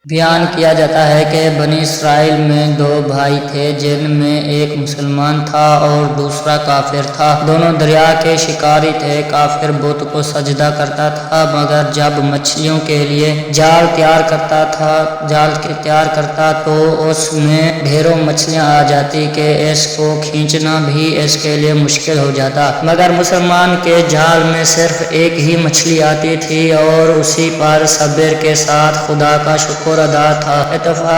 بیان کیا جاتا ہے کہ بنی اسرائیل میں دو بھائی تھے جن میں ایک مسلمان تھا اور دوسرا کافر تھا۔ دونوں دریا کے شکاری تھے۔ کافر بت کو سجدہ کرتا تھا، مگر جب مچھلیوں کے لیے جال تیار کرتا تو اس میں ڈھیروں مچھلیاں آ جاتی کہ اس کو کھینچنا بھی اس کے لیے مشکل ہو جاتا۔ مگر مسلمان کے جال میں صرف ایک ہی مچھلی آتی تھی اور اسی پر صبر کے ساتھ خدا کا شکر ادا تھا۔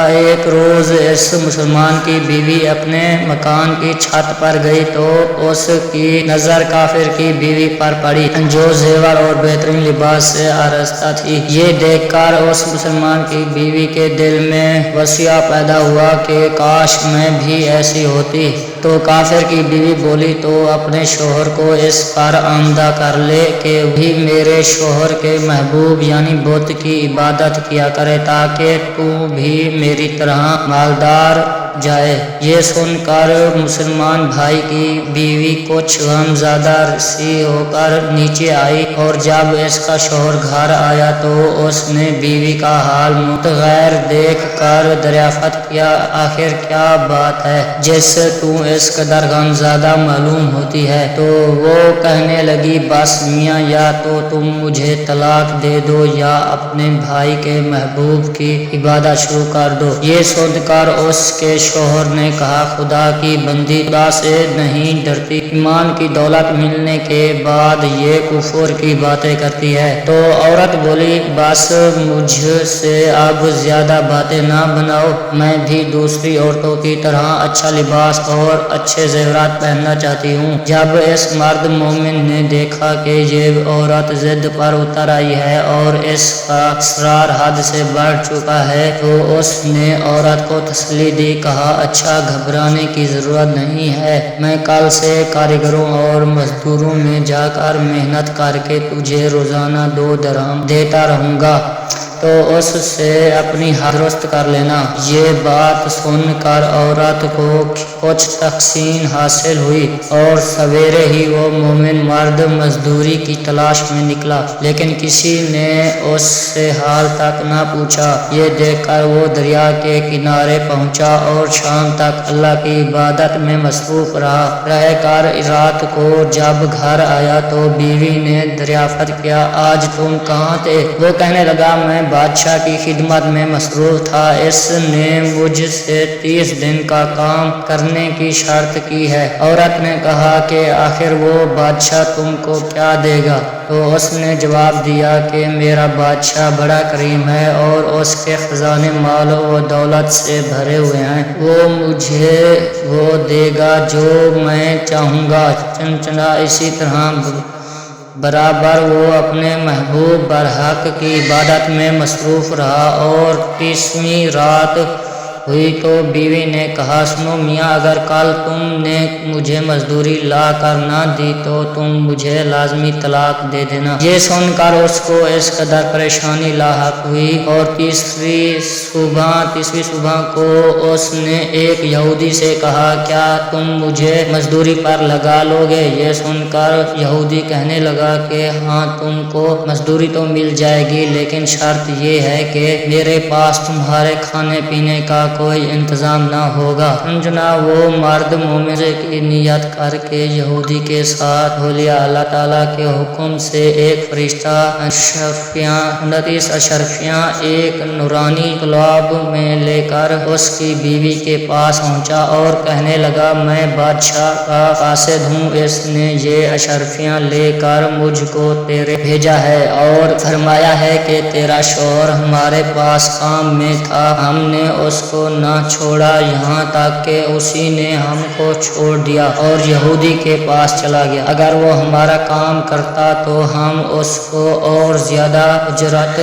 ایک روز اس مسلمان کی بیوی اپنے مکان کی چھت پر گئی تو اس کی نظر کافر کی بیوی پر پڑی جو زیور اور بہترین لباس سے آراستہ تھی۔ یہ دیکھ کر اس مسلمان کی بیوی کے دل میں وسوسہ پیدا ہوا کہ کاش میں بھی ایسی ہوتی۔ تو کافر کی بیوی بولی تو اپنے شوہر کو اس پر آمادہ کر لے کہ بھی میرے شوہر کے محبوب یعنی بت کی عبادت کیا کرے تاکہ تو بھی میری طرح مالدار جائے۔ یہ سن کر مسلمان بھائی کی بیوی کچھ غم زدہ سی ہو کر نیچے آئی اور جب اس کا شوہر گھر آیا تو اس نے بیوی کا حال متغیر دیکھ کر دریافت کیا آخر کیا بات ہے جس سے تو اس قدر غم زدہ معلوم ہوتی ہے؟ تو وہ کہنے لگی بس میاں یا تو تم مجھے طلاق دے دو یا اپنے بھائی کے محبوب کی عبادت شروع کر دو۔ یہ سن کر اس کے شوہر نے کہا خدا کی بندی خدا سے نہیں ڈرتی، ایمان کی دولت ملنے کے بعد یہ کفر کی باتیں کرتی ہے۔ تو عورت بولی بس مجھ سے اب زیادہ باتیں نہ بناؤ، میں بھی دوسری عورتوں کی طرح اچھا لباس اور اچھے زیورات پہننا چاہتی ہوں۔ جب اس مرد مومن نے دیکھا کہ یہ عورت ضد پر اتر آئی ہے اور اس کا اصرار حد سے بڑھ چکا ہے تو اس نے عورت کو تسلی دی، کہا اچھا گھبرانے کی ضرورت نہیں ہے، میں کل سے کاریگروں اور مزدوروں میں جا کر محنت کر کے تجھے روزانہ 2 درہم دیتا رہوں گا، تو اس سے اپنی حد درست کر لینا۔ یہ بات سن کر عورت کو کچھ تسکین حاصل ہوئی اور سویرے ہی وہ مومن مرد مزدوری کی تلاش میں نکلا، لیکن کسی نے اس سے حال تک نہ پوچھا۔ یہ دیکھ کر وہ دریا کے کنارے پہنچا اور شام تک اللہ کی عبادت میں مصروف رہ کر رات کو جب گھر آیا تو بیوی نے دریافت کیا آج تم کہاں تھے؟ وہ کہنے لگا میں بادشاہ کی خدمت میں مصروف تھا، اس نے مجھ سے 30 دن کا کام کرنے کی شرط کی ہے۔ عورت نے کہا کہ آخر وہ بادشاہ تم کو کیا دے گا؟ تو اس نے جواب دیا کہ میرا بادشاہ بڑا کریم ہے اور اس کے خزانے مال و دولت سے بھرے ہوئے ہیں، وہ مجھے وہ دے گا جو میں چاہوں گا۔ چنانچہ اسی طرح برابر وہ اپنے محبوب برحق کی عبادت میں مصروف رہا اور 30ویں رات ہوئی تو بیوی نے کہا سنو میاں اگر کل تم نے مجھے مزدوری لا کر نہ دی تو تم مجھے لازمی طلاق دے دینا۔ یہ سن کر اس کو اس قدر پریشانی لاحق ہوئی اور 30ویں صبح کو اس نے ایک یہودی سے کہا کیا تم مجھے مزدوری پر لگا لو گے؟ یہ سن کر یہودی کہنے لگا کہ ہاں تم کو مزدوری تو مل جائے گی لیکن شرط یہ ہے کہ میرے پاس تمہارے کھانے پینے کا کوئی انتظام نہ ہوگا۔ چنانچہ وہ مرد مومن کی نیت کر کے یہودی کے ساتھ ہو لیا۔ اللہ تعالیٰ کے حکم سے ایک فرشتہ 29 اشرفیاں ایک نورانی قلاب میں لے کر اس کی بیوی کے پاس پہنچا اور کہنے لگا میں بادشاہ کا قاصد ہوں، اس نے یہ اشرفیاں لے کر مجھ کو تیرے بھیجا ہے اور فرمایا ہے کہ تیرا شوہر ہمارے پاس کام میں تھا، ہم نے اس کو نہ چھوڑا یہاں تک کہ اسی نے ہم کو چھوڑ دیا اور یہودی کے پاس چلا گیا، اگر وہ ہمارا کام کرتا تو ہم اس کو اور زیادہ اجرت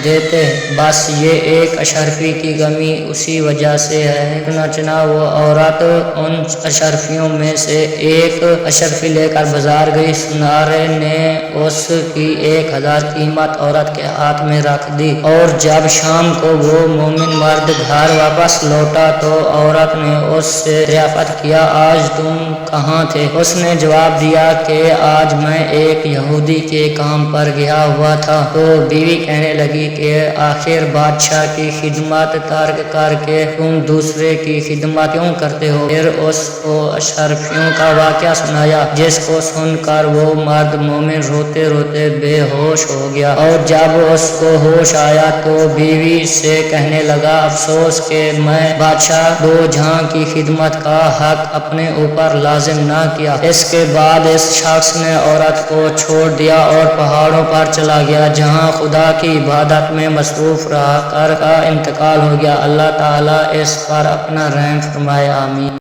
دیتے، بس یہ ایک اشرفی کی کمی اسی وجہ سے ہے۔ چنانچہ وہ عورت ان اشرفیوں میں سے ایک اشرفی لے کر بازار گئی، سنارے نے اس کی 1000 قیمت عورت کے ہاتھ میں رکھ دی اور جب شام کو وہ مومن مرد گھر واپس لوٹا تو عورت نے اس سے دریافت کیا، آج تم کہاں تھے؟ اس نے جواب دیا کہ آج میں ایک یہودی کے کام پر گیا ہوا تھا۔ تو بیوی کہنے لگی کہ آخر بادشاہ کی خدمت ترک کر کے تم دوسرے کی خدمت کیوں کرتے ہو؟ پھر اس کو اشرفیوں کا واقعہ سنایا، جس کو سن کر وہ مرد مومن روتے روتے بے ہوش ہو گیا، اور جب اس کو ہوش آیا تو بیوی سے کہنے لگا، افسوس کہ میں بادشاہ دو جہاں کی خدمت کا حق اپنے اوپر لازم نہ کیا۔ اس کے بعد اس شخص نے عورت کو چھوڑ دیا اور پہاڑوں پر چلا گیا، جہاں خدا کی عبادت میں مصروف رہ کر کا انتقال ہو گیا۔ اللہ تعالیٰ اس پر اپنا رحم فرمائے، آمین۔